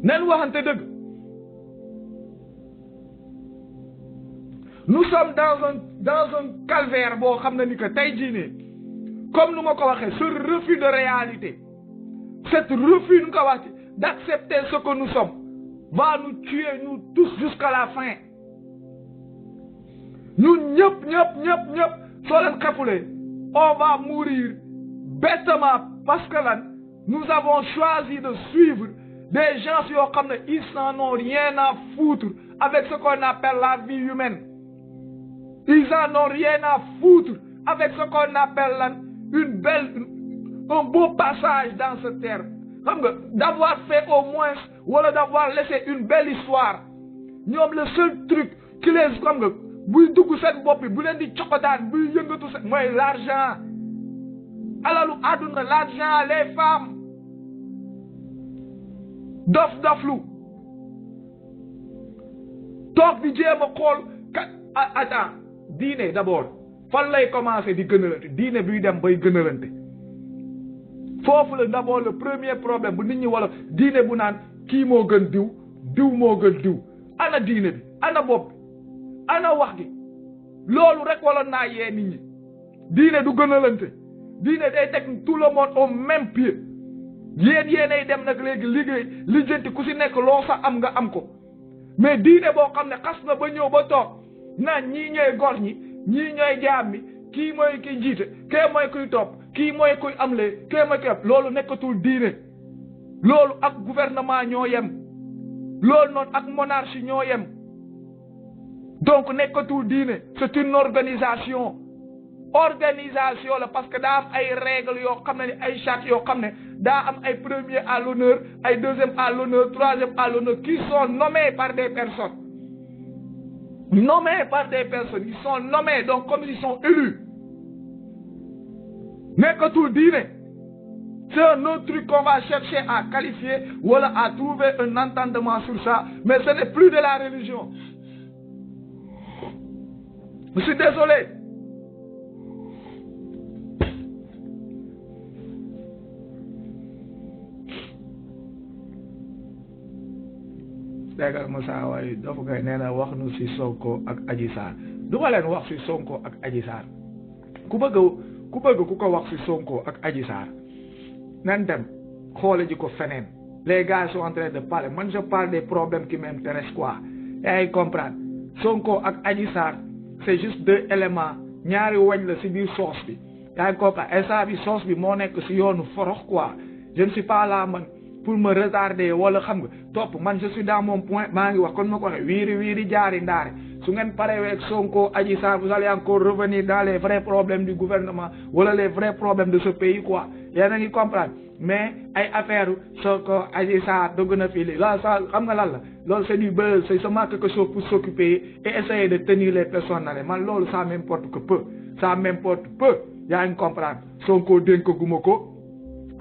nen waxante dëgg. Nous sommes dans un calvaire boo xam ne ni que tey jii nii comme nu ma ko waxee ce refus de réalité cet refus nu ko waxee d'accepter ce que nous sommes va nous tuer nous tous jusqu'à la fin ñun ñëpp soo leen xefulee on va mourir bêtement parce que là nous avons choisi de suivre des gens yoo xam ne ils n'en ont rien à foutre avec ce qu'on appelle la vie humaine. Ils en ont rien à foutre avec ce qu'on appelle là un beau passage dans ce terme. D'avoir fait au moins ou d'avoir laissé une belle histoire. Ñoom le seul truc qui les xam nga buy dugg seen bopp bu leen di cokotaan buy yëngatu seen mooy l'argent. Alalu àdduna l'argent les femmes. Doflu. Toog di jéem a xool attends. Diine d'abord fan lay commencer di gënalante diine buy dem bay gënalante foofu la d'abord le premier problème bu nit ñi wala diine bu naan kii moo gën diw moo gën diw ana diine bi ana bopp ana wax gi loolu rek wala naa yee nit ñi diine du gënalante diine day teg tout le monde au même pied yéenay dem nag léegi liggéey lijjanti ku si nekk loo sa am nga am ko mais diine boo xam ne xas na ba ñëw ba toog naan ñii ñooy gor ñi ñii ñooy jaam mi kii mooy ki jiite kee mooy kuy topp kii mooy kuy amle kee mooy kuy am loolu nekkatul diine loolu ak gouvernement ñoo yem loolu noonu ak monarchie ñoo yem donc nekkatul diine c'est une organisation la parce que daa am ay règles yoo xam ne ni ay chartes yoo xam ne daa am ay premier à l'honneur ay deuxième à l'honneur troisième à l'honneur qui sont nommés par des personnes ils sont nommés donc comme ils sont élus nekkatul diine c'est un autre truc qu'on va chercher à qualifier ou à trouver un entendement sur ça mais ce n'est plus de la religion je suis désolé déggal Moussa waaye dafa koy nee na wax nu si Sonko ak Adji Sarr du ma leen wax si Sonko ak Adji Sarr ku bëgg ku ko wax si Sonko ak Adji Sarr nan dem xoole ji ko feneen les gars sont en train de parler man je parle des problèmes qui m'intéressent quoi yaa ngi comprendre Sonko ak Adji Sarr c'est juste deux éléments ñaari wañ la si biir soos bi yaa ngi comprendre instant bi soos bi moo nekk si yoonu forox quoi je ne suis pas là man pour me retarder wala xam nga topp man je suis dans mon point maa ngi wax kon ma ko waxee wiiri jaari ndaare su ngeen paree ak Sonko Adji Sarr vous allez encore revenir dans les vrais problèmes du gouvernement wala les vrais problèmes de ce pays quoi yéen a ngi comprendre mais ay affaire Sonko Adji Sarr dugg na fii là ça xam nga lan la loolu c'est du buzz c'est seulement quelque chose pour s'occuper et essayer de tenir les personnes man loolu ça m'importe peu yaa ngi comprendre Sonko dénk guma ko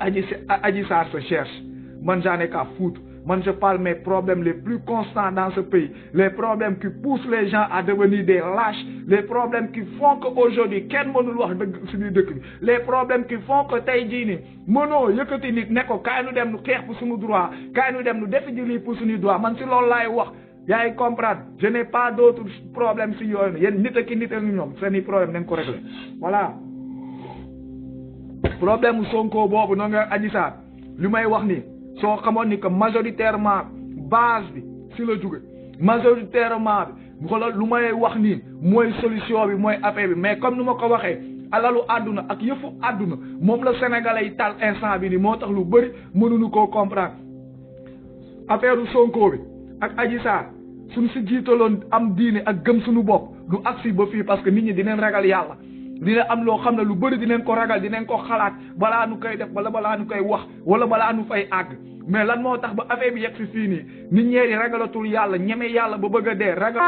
Adji Sarr se cherche man j'en ai qu'à foutre man je parle mes problèmes les plus constants dans ce pays les problèmes qui poussent les gens à devenir des lâches les problèmes qui font que aujourd'hui kenn mënul wax dëgg suñuy dëkk bi les problèmes qui font que tey jii nii mënoo yëkkati nit ne ko kaay nu dem nu xeex pour suñu droit kaay nu dem nu defi ji lii pour suñuy droit man si loolu laay wax yaa ngi comprendre je n'ai pas d'autres problèmes si yooyu yéen nit ak ñoom seeni problème nañ ko régler voilà problème mu Sonko boobu noonu nga Adji Sarr li may wax nii soo xamoon ni que majoritairement base bi si la jóge majoritairement bi xoolal lu may wax nii mooy solution bi mooy affaire bi mais comme nu ma ko waxee alalu àdduna ak yëfu àdduna moom la sénégalais yi tal instant bi nii moo tax lu bëri mënuñu koo comprendre affaire Sonko bi ak Adji Sarr suñ si jiitaloon am diine ak gëm suñu bopp du agsi ba fii parce que nit ñi dinañ ragal yàlla dina am loo xam ne lu bëri dinañ ko ragal dinañ ko xalaat balaa nu koy def wala balaa nu koy wax wala balaa nu fay àgg mais lan moo tax ba affaire bi yegg si fii nii nit ñeeri ragalatul yàlla ñeme yàlla ba bëgg a dee ragal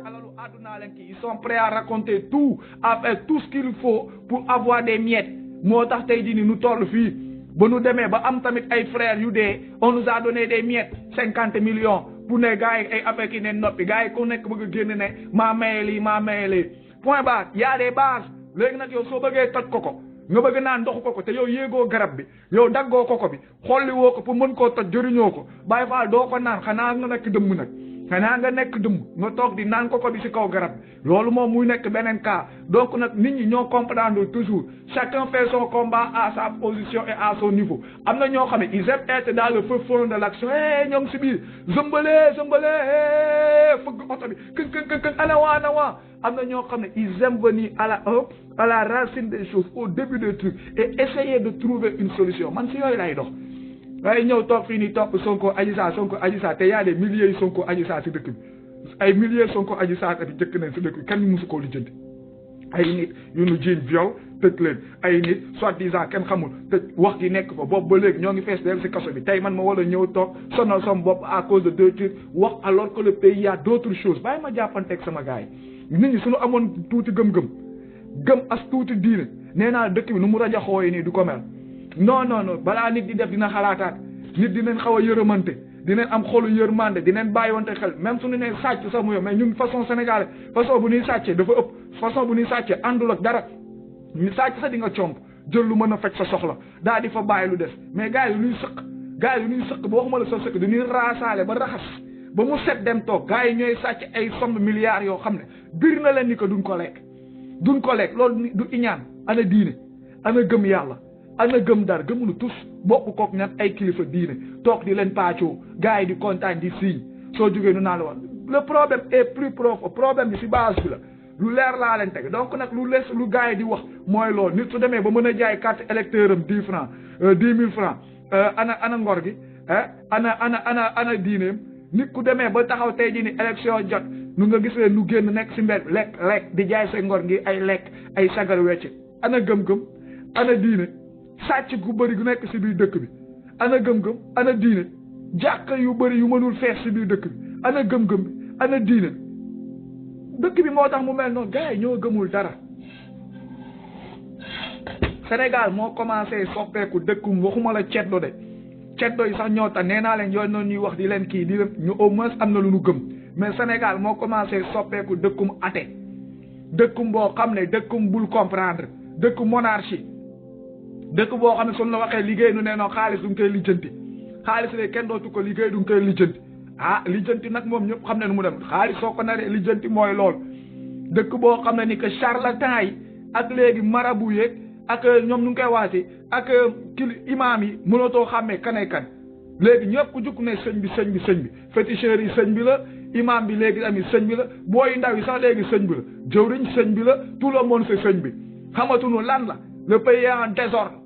alalu àddunaa leen kii ils sont prêts à raconter tout à faire tout ce qu'il faut pour avoir des miettes moo tax tey jii nii nu toll fii ba nu demee ba am tamit ay frères yu dee on nous a donné des miettes 50 millions pour ne gars yi ay affaire ki ne noppi gars yi ku nekk bëgg a génn ne maa maye lii point barre y a des bases léegi nag yow soo bëggee toj ko nga bëgg naan ndoxu koko te yow yéegoo garab bi yow daggoo koko bi xolli woo ko pour mën koo toj jëriñoo ko Baye Fall doo ko naan xanaa nga nekk dëmm nag xanaa nga nekk dëmm nga toog di naan koko bi si kaw garab bi loolu moom muy nekk beneen cas donc nag nit ñi ñoo comprendre toujours chacun fait son combat à sa position et à son niveau am na ñoo xam ne ils aiment être dans le feu fond de l'action ñoo ngi si biir zëmbale fëgg oto bi kën anawaa am na ñoo xam ne ils aiment venir à la racine des choses au début des trucs et essayer de trouver une solution man si yooyu lay dox waaye ñëw toog fii nii topp Sonko Adji Sarr te y a des milliers yu Sonko Adji Sarr si dëkk bi ay milliers Sonko Adji Sarr ati jëkk nañ si dëkk bi kenn musu koo lijjanti ay nit yu nu jiiñ viol tëj leen ay nit soi-disant kenn xamul tëj wax gi nekk fa boobu ba léegi ñoo ngi fees del si kaso bi tey man ma war a ñëw toog sonal sama bopp à cause de 2 trucs wax alors que le pays y a d'autres choses bàyyi ma jàppanteeg sama gars yi nit ñi suñu amoon tuuti gëm as tuuti diine nee naa dëkk bi nu mu rajaxoo yi nii du ko mel non balaa nit di def dina xalaataat nit dinañ xaw a yërëmante dinañ am xolu yërmande dinañ bàyyiwante xel même suñu nee sàcc sax mu yow mais ñun façon sénégalais façon bu ñuy sàccee dafa ëpp façon bu ñuy sàccee àndul ak dara ñu sàcc sax di nga comp jël lu mën a faj sa soxla daa di fa bàyyi lu des mais gars yi lu ñuy sëq ba waxuma la sa sëq dañuy raasaale ba raxas ba mu set dem toog gars yi ñooy sàcc ay somme milliards yoo xam ne bir na leen ni ko duñ ko lekk loolu du iñaan ana diine ana gëm yàlla ana gëm dara gëmunu tous bokk kook ñan ay kilifa diine toog di leen paccoo gars yi di kontaan di signe soo jógee nu naa la wax le problème est plus profond problème bi si base bi la lu leer laa leen teg donc nag lu gars yi di wax mooy loolu nit su demee ba mën a jaay carte électeur am 10 francs 10 000 francs ana ngor gi ana diineem nit ku demee ba taxaw tey jii ni élection jot nu nga gis leen nu génn nekk si mbedd lekk di jaay sa ngor ngi ay lekk ay sagar wecc ana gëm-gëm ana diine sàcc gu bëri gu nekk si biir dëkk bi ana gëm-gëm ana diine jàkk yu bëri yu mënul fees si biir dëkk bi ana gëm-gëm bi ana diine dëkk bi moo tax mu mel noonu gars yi ñoo gëmul dara Sénégal moo commencé soppeeku dëkkum waxuma la ceddo de ceddo yi sax ñoo tax nee naa leen yooyu noonu ñuy wax di leen kii di leen ñu au moins am na lu ñu gëm mais Sénégal moo commencé soppeeku dëkkum athée dëkkum boo xam ne dëkkum bul comprendre dëkkum monarchie dëkk boo xam ne suñ la waxee liggéey nu nee noo xaalis du nga koy lijjanti xaalis de kenn dootu ko liggéey du nga koy lijjanti lijjanti nag moom ñëpp xam ne nu mu dem xaalis soo ko naree lijjanti mooy lool dëkk boo xam ne ni que charlatan yi ak léegi marabu yeeg ak ñoom nu ngi koy waati ak imaam yi mënatoo xàmmee kanay kan léegi ñëpp ku jukk ne sëñ bi féticheurs yi sëñ bi la imaam bi léegi tamit sëñ bi la booy ndaw yi sax léegi sëñ bi la jëwriñ sëñ bi la tout le monde c'est sëñ bi xamatuñu lan la le pays est en désordre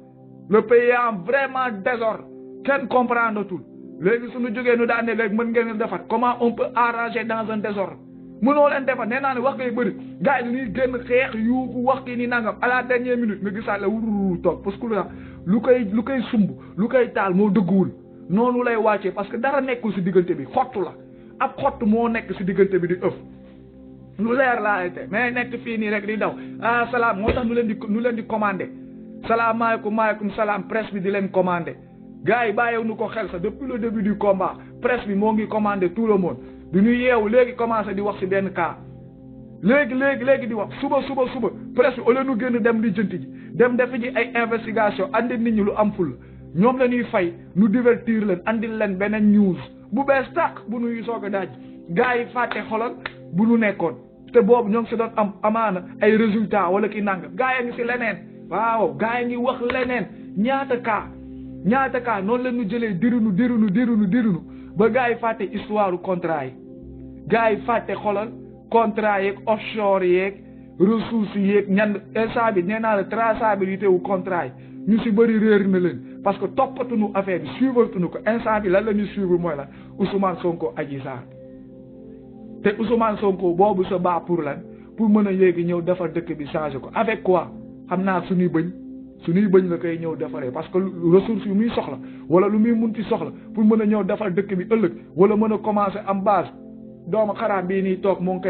le pays est en vraiment désordre kenn comprendre tout léegi suñu jógee nu daan ne léegi mën ngeen defar comment on peut arranger dans un désordre mënoo leen defar nee naa ne wax ngay bëri gars yi dañuy génn xeex yuuxu wax ki ni nangam à la dernière minute nga gisaat la wururu toog parce que lu koy sumb lu koy taal moo dëgguwul noonu lay wàccee parce que dara nekkul si diggante bi xottu la ab xott moo nekk si diggante bi di ëf lu leer laa te mais nekk fii nii rek di daw salaam moo tax nu leen di commandé maaleykum salaam presse bi di leen commandé gars yi bàyyiwu nu ko xel sax depuis le début du combat presse bi moo ngi commandé tout le monde du ñu yeewu léegi commencé di wax si benn cas léegi di wax suba presse bi au lieu nu génn dem lijjanti ji dem defi ji ay investigation andi nit ñi lu am ful ñoom la ñuy fay nu divertir leen andil leen beneen news bu bees tàq bu nuy soog a daaj gars yi fàtte xolal bu nu nekkoon te boobu ñoo ngi si doon am amaana ay résultats wala ki nangam gars yi ngi si leneen waaw gars yi ngi wax leneen ñaata cas noonu la ñu jëlee dirinu ba gars yi fàtte histoire contrat yi gars yi fàtte xolal contrat yeeg offshore yeeg ressources yeeg ñan instant bi nee naa la traçabilité wu contrat yi ñu si bëri réer na leen parce que toppatuñu affaire bi suivre tuñu ko instant bi lan la ñuy suivre mooy la Ousmane Sonko Adji Sarr te Ousmane Sonko boobu sa baax pour lan pour mën a yéegi ñëw defar dëkk bi changer ko avec quoi xam naa suñuy bëñ la koy ñëw defaree parce que ressources yu muy soxla wala lu muy munti soxla pour mën a ñëw defar dëkk bi ëllëg wala mën a commencer am base doomu xaraam bii nii toog moo ngi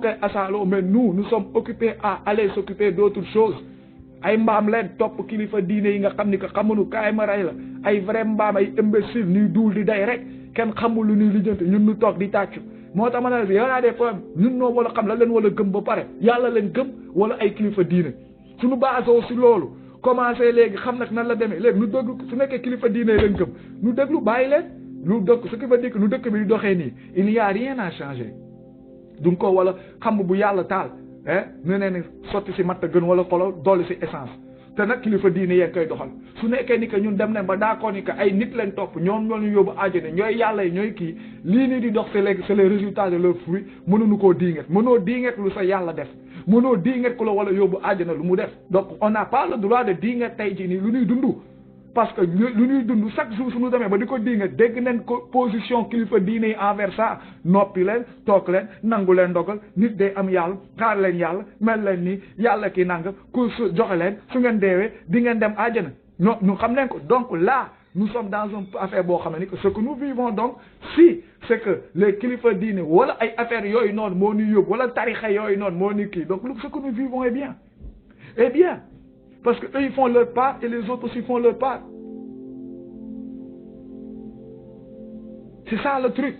koy asaaloo mais nous sommes occupés à aller s'occuper d'autres choses ay mbaam leen topp kilifa diine yi nga xam ni que xamuñu kaay ma rey la ay vrai mbaam ay imbécile ñuy duul di day rek kenn xamul lu ñuy lijjanti ñun ñu toog di tàccu moo tax ma ne y a des problèmes ñun noo wala xam la leen wala gëm ba pare yàlla leen gëm wala ay kilifa diine suñu basoo si loolu commencé léegi xam nag nan la demee léegi nu déglu su nekkee kilifa diine lañ gëm nu déglu bàyyi leen lu dëkk ce qui veut dire que nu dëkk bi di doxee nii il n'y a rien à changer du ko wala xam bu yàlla taal ne ne ni sotti si matt gën wala xolo dolli si essence te nag kilifa diine yee koy doxal su nekkee ni que ñun dem nañ ba d'accord ni que ay nit leen topp ñoom ñoo ñu yóbbu àjjana ñooy yàlla yi ñooy kii lii nii di dox c'est les résultats de leur fruit mënuñu koo diinget mënoo diinget lu sa yàlla def mënoo diinget ku la wala yóbbu àjjana lu mu def donc on n'a pas le droit de diinget tey jii nii lu ñuy dund parce que lu ñuy dund chaque jour suñu demee ba di ko diinget dégg nañ ko position kilifa diine yi envers ça noppi leen toog leen nangu leen ndogal nit day am yàlla xaar leen yàlla mel leen ni yàlla ki nanga ku joxe leen su ngeen deewee di ngeen dem àjjana non ñu xam leen ko donc là nous sommes dans une affaire boo xam ne que ce que nous vivons donc si c'est que les kilifa diine wala ay affaires yooyu noonu moo ñu yóbbu wala tarixa yooyu noonu moo ñu kii donc ce que nous vivons est bien parce que eux ils font leur part et les autres aussi font leur part c'est ça le truc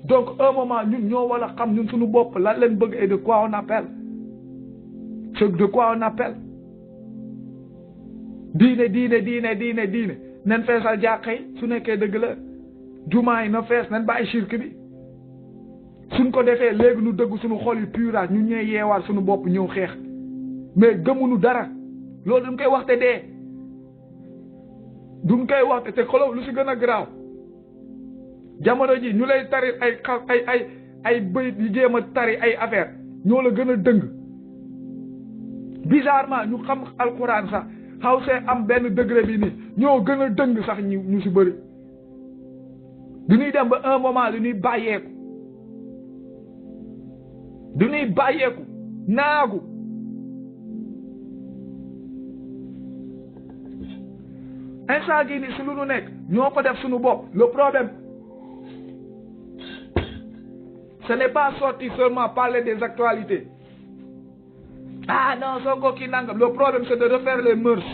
donc un moment ñun ñoo war a xam ñun suñu bopp lan leen bëgg et de quoi on appelle c'est de quoi on appelle diine nen feesal jàkka yi su nekkee dëgg la jumaa yi na fees nen bàyyi shirk bi suñ ko defee léegi nu dëgg suñu xol yi purage ñu ñëw yeewaat suñu bopp ñëw xeex mais gëmuñu dara loolu duñ koy waxte dee duñ koy waxte te xolof lu si gën a garaaw jamono ji ñu lay tari ay bëyit yi jéem a tari ay affaire ñoo la gën a dëng bizarrement ñu xam alquran sax xaw see am benn degré bi nii ñoo gën a dëng sax ñu si bëri du ñuy dem ba un moment du ñuy bàyyeeku naagu instant gii nii si lu nu nekk ñoo ko def suñu bopp le problème ce n'est pas sorti seulement parler des actualités ah non Sonko kii nangam le problème c'est de refaire les mœurs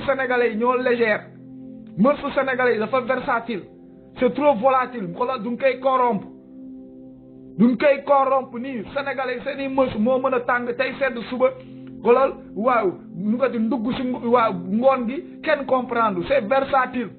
sénégalais yi ñoo légère mœurs sénégalais yi dafa versatile c'est trop volatile xoolal duñ koy corrompre nii sénégalais yi seeni mœurs moo mën a tàng tey sedd suba xoolal waaw nu ko di ndugg si waaw ngoon gi kenn comprendre c'est versatile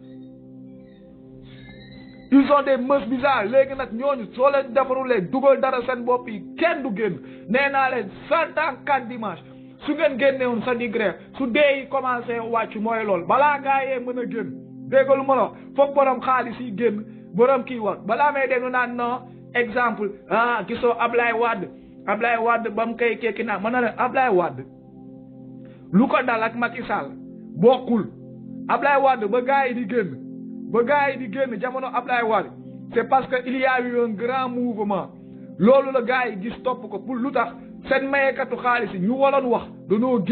ils ont des mœurs bizarres léegi nag ñooñu soo leen defarulee dugal dara seen bopp yi kenn du génn nee naa leen 100 ans 4 dimanche su ngeen génnewoon sa di grève su dee yi commencé wàcc mooy lool balaa gaa yee mën a génn dégg lu ma la foog borom xaalis yi génn borom kii wax balaa may dégg naan non exemple gisoo Ablaye Wade ba mu koy kekki naa mën na leen Ablaye Wade lu ko dal ak Macky Sall bokkul Ablaye Wade ba gaa yi di génn jamono Ablaye Wade c'est parce que il y a eu un grand mouvement loolu la gaa yi gis topp ko pour lu tax seen mayekatu xaalis yi ñu waroon wax danoo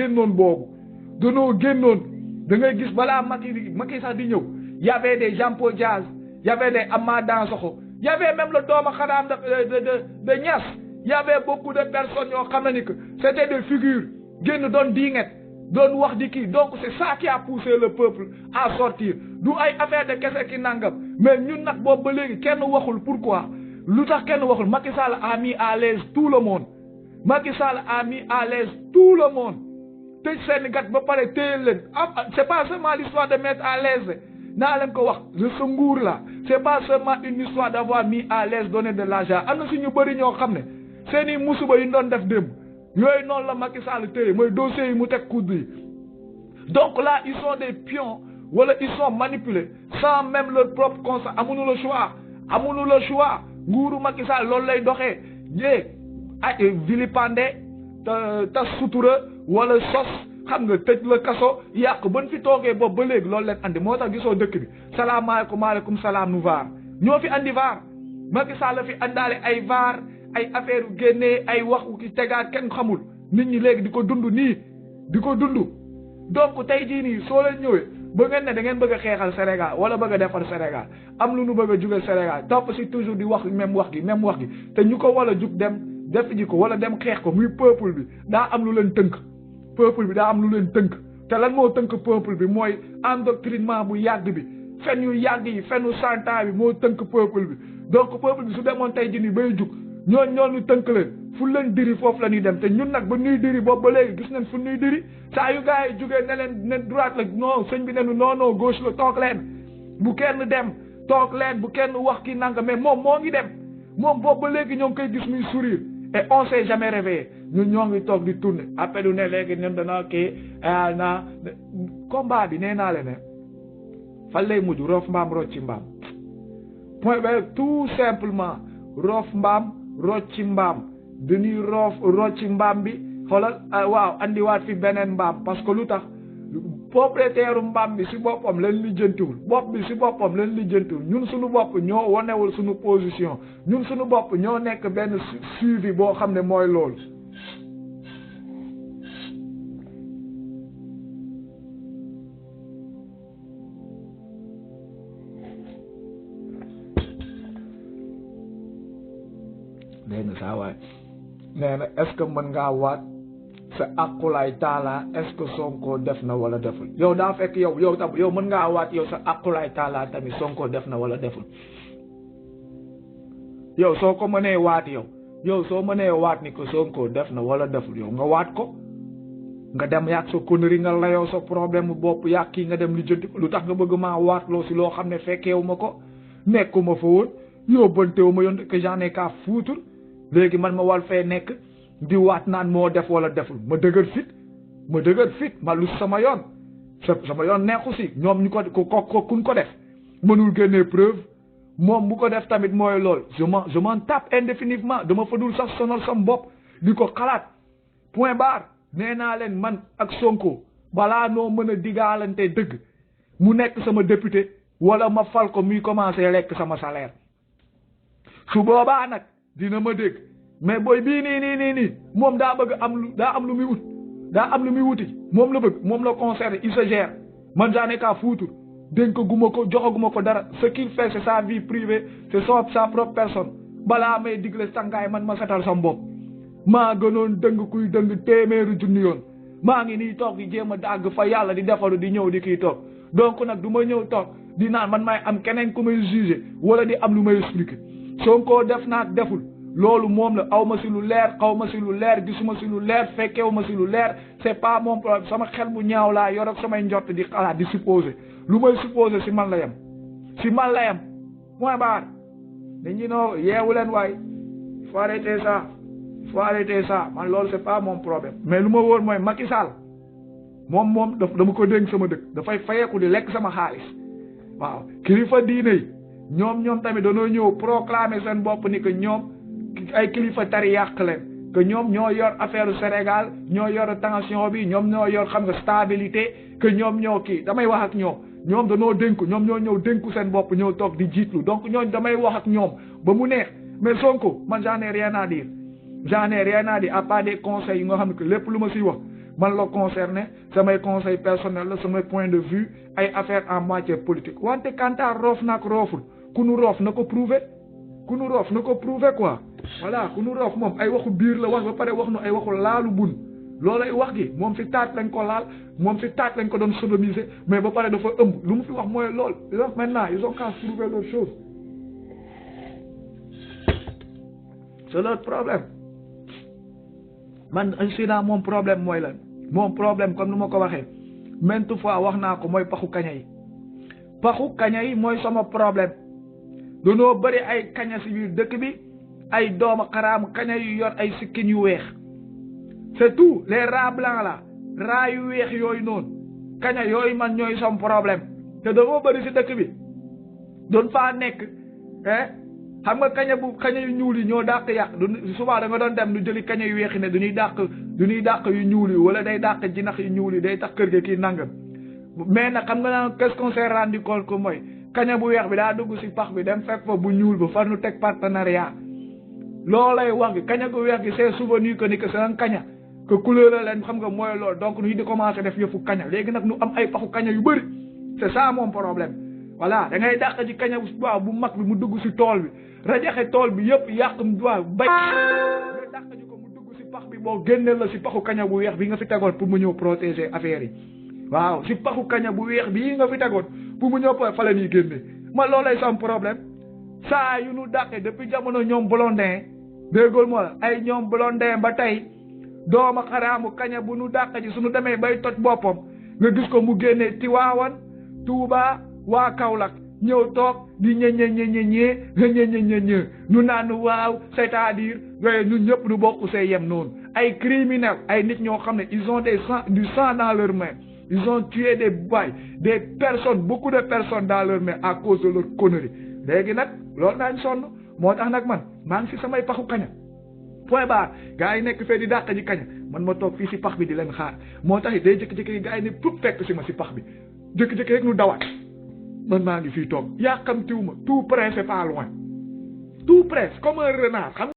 génnoon da ngay gis balaa Macky sax di ñëw y avait des Jean-Paul Diaz y avait des Amath Dansokho y avait même le doomu xadaam de Niass y avait beaucoup de personnes yoo xam ne que c'était des figures génn doon diinget doon wax di kii donc c'est ça qui a poussé le peuple à sortir du ay affaire de kese ki nangam mais ñun nag boobu ba léegi kenn waxul pourquoi lu tax kenn waxul Macky Sall a mis à l'aise tout le monde tëj seen gat ba pare téye leen c'est pas seulement l'histoire de mettre à l'aise naa leen ko wax ce nguur là c'est pas seulement une histoire d'avoir mis à l'aise donner de l'argent am na suñu bëri ñoo xam ne seeni musuba yi doon def démb yooyu noonu la Macky Sall téye mooy dossiers yi mu teg kudd yi donc là ils sont des pions wala ils sont manipulés sans même leur propre conscience amuñu le choix nguuru Macky Sall loolu lay doxee ay vilipender tas sutura wala sos xam nga tëj la kaso yàq ban fi toogee boobu ba léegi loolu leen andi moo tax gisoo dëkk bi salaamaaleykum maaleykum salaam nu vaar ñoo fi andi vaar Macky Sall la fi andaale ay vaar ay affaire yu génnee ay wax ki tegaat kenn xamul nit ñi léegi di ko dund donc tey jii nii soo leen ñëwee ba ngeen ne da ngeen bëgg a xeexal Sénégal wala bëgg a defar Sénégal am lu nu bëgg a jugal Sénégal topp si toujours di wax même wax gi te ñu ko wala jug dem def ji ko wala dem xeex ko muy peuple bi daa am lu leen tënk te lan moo tënk peuple bi mooy endoctrinement bu yàgg bi fen yu yàgg yi fenu 100 ans bi moo tënk peuple bi donc peuple bi su demoon tey jii nii bay jug ñooñu tënk leen fu leen diri foofu la ñuy dem te ñun nag ba ñuy diri boobu ba léegi gis nañ fu ñuy diri saa yu gars yi jógee ne leen ne droite la non sëñ bi ne non gauche la toog leen bu kenn dem toog leen bu kenn wax ki nanga mais moom moo ngi dem moom boobu ba léegi ñoo ngi koy gis muy sourire et on s'est jamais réveillé ñun ñoo ngi toog di tourner après du ne léegi ñun dana kii na combat bi nee naa leen ne fan lay mujj roof mbaam rocci mbaam point ba tout simplement roof mbaam rocci mbaam dañuy rocci mbaam bi xoolal waaw andiwaat fi beneen mbaam parce que lu tax propriétaire mbaam bi si boppam leen lijjantiwul bopp bi si boppam leen lijjantiwul ñun suñu bopp ñoo wanewul suñu position ñun suñu bopp ñoo nekk benn suivi boo xam ne mooy loolu dégg nga saa waay nee na est-ce que mën ngaa waat sa aqulaay taala est-ce que Sonko def na wala deful yow daa fekk yow mën ngaa waat yow sa aqulaay taala tamit Sonko def na wala deful yow soo ko mënee waat yow soo mënee waat ni ko Sonko def na wala deful yow nga waat ko nga dem yàq sa connerie nga layoo sa problème bopp yàq kii nga dem li jënti lu tax nga bëgg maa waat loo si loo xam ne fekkeewu ma ko nekkuma fa woon yóbbantewu ma yoon que j'en ai qu'à foutre léegi man ma wal fee nekk di waat naan moo def wala deful ma dëgër fit ma lu sama yoon sama yoon nekku si ñoom ñu ko kuñ ko def mënul génnee preuve moom bu ko def tamit mooy lool je m'en tape indéfiniment dama fa dul sax sonal sam bopp di ko xalaat point barre nee naa leen man ak Sonko balaa noo mën a digaalante dëgg mu nekk sama député wala ma fal ko muy commencé lekk sama salaire su boobaa nag dina ma dégg mais booy bii nii moom daa bëgg am lu muy wut daa am lu muy wuti moom la bëgg moom la concerne il se gère man j'en ai qu'à foutre dénk guma ko joxaguma ko dara ce qu'il fait c'est sa vie privée c'est sa propre personne balaa may digle sangaay man ma setal sam bopp maa gënoon dëng kuy dëng téeméeru junni yoon maa ngi nii toog di jéem a dàgg fa yàlla di defaru di ñëw di kii toog donc nag du ma ñëw toog di naan man may am keneen ku may juger wala di am lu may expliquer Sonko def naag deful loolu moom la aw ma si lu leer xaw ma si lu leer gisuma si lu leer fekkewu ma si lu leer c'est pas mon problème sama xel bu ñaaw laa yor ak samay njott di xalaat di supposer lu may supposer si man la yem point barre dañu noo yeewu leen waay faut arrêter ça man loolu c'est pas mon problème mais lu ma wóor mooy Macky Sall moom dama ko dénk sama dëkk dafay fayeeku di lekk sama xaalis waaw kilifa diine yi ñoom tamit dañoo ñëw proclamer seen bopp ni que ñoom ay kilifa tari yàq leen que ñoom ñoo yor affaire Sénégal ñoo yor tension bi ñoom ñoo yor xam nga stabilité que ñoom ñoo kii damay wax ak ñoom dañoo dénku ñoom ñoo ñëw dénku seen bopp ñëw toog di jiitlu donc ñooñ damay wax ak ñoom ba mu neex mais Sonko man j'en ai rien à dire à part des conseils yi nga xam ne que lépp lu ma siy wax man la concerné samay conseil personnel la samay point de vue ay affaire en matière politique wante kanta roof naak rooful ku nu roof na ko prouver quoi voilà ku nu roof moom ay waxu biir la wax ba pare wax nu ay waxu laalu bun loolay wax gi moom fi taat lañ ko laal moom fi taat lañ ko doon sodomiser mais ba pare dafa ëmb lu mu fi wax mooy lool donc maintenant ils ont qu'à prouver d'autres choses c'est leur problème man incident moom problème mooy lan moom problème comme nu ma ko waxee maintes fois wax naa ko mooy paxu kaña yi mooy sama problème danoo bëri ay kaña si biir dëkk bi ay dooma xaraamu kaña yu yor ay sikkin yu weex c'est tout les rats blancs là rats yu weex yooyu noonu kaña yooyu man ñooy sama problème te dañoo bëri si dëkk bi doon faa nekk xam nga kaña yu ñuul yi ñoo dàq yàq souvent da nga doon dem lu jëli kaña yu weex yi ne du ñuy dàq yu ñuul yi wala day dàq jinax yu ñuul yi day tax kër ga kii nangam mais nag xam nga naan qu'est-ce qu'on s'est rendu compte que mooy kaña bu weex bi daa dugg si pax bi dem fekk fa bu ñuul ba far nu teg partenariat loolay wax gi kaña gu weex gi c'est souvenu que ni que c'est un kaña que couleur la leen xam nga mooy loolu donc ñu di commencer def yëfu kaña léegi nag nu am ay paxu kaña yu bëri c'est ça mon problème voilà da ngay dàq ci kaña bu mag bi mu dugg si tool bi rajaxe tool bi yëpp yàq waaw bay nga dàq ji ko mu dugg si pax bi boo génneel la si paxu kaña bu weex bi nga fi tegoon pour mu ñëw protéger affaire yi waaw si paxu kaña bu weex bii nga fi tegoon pour mu ñëw fa la ñuy génne ma loolay sam problème saa yu nu dàqee depuis jamono ñoom Blondin déggul moo ay ñoom Blondin ba tey dooma xaraamu kaña bu nu dàq ji suñu demee bay toj boppam nga gis ko mu génnee Tiwaawan Tuuba waa Kaolack ñëw toog di ñe ñu naan waaw c'est-à-dire ñun ñëpp nu bokk see yem noonu ay criminels ay nit ñoo xam ne ils ont du sang dans leurs mains ils ont tué des personnes beaucoup de personnes dans leurs mains à cause de leur connerie léegi nag loolu daañ sonn moo tax nag man maa ngi si samay paxu kaña point barre gars yi nekk fee di dàq ji kaña man ma toog fii si pax bi di leen xaar moo tax it day jékki-jékki gars yi ne tout fekk si ma si pax bi jékki-jékki rek nu dawaat man maa ngi fii toog yàkkamtiwu ma tout près c'est pas loin tout près comme un renard xam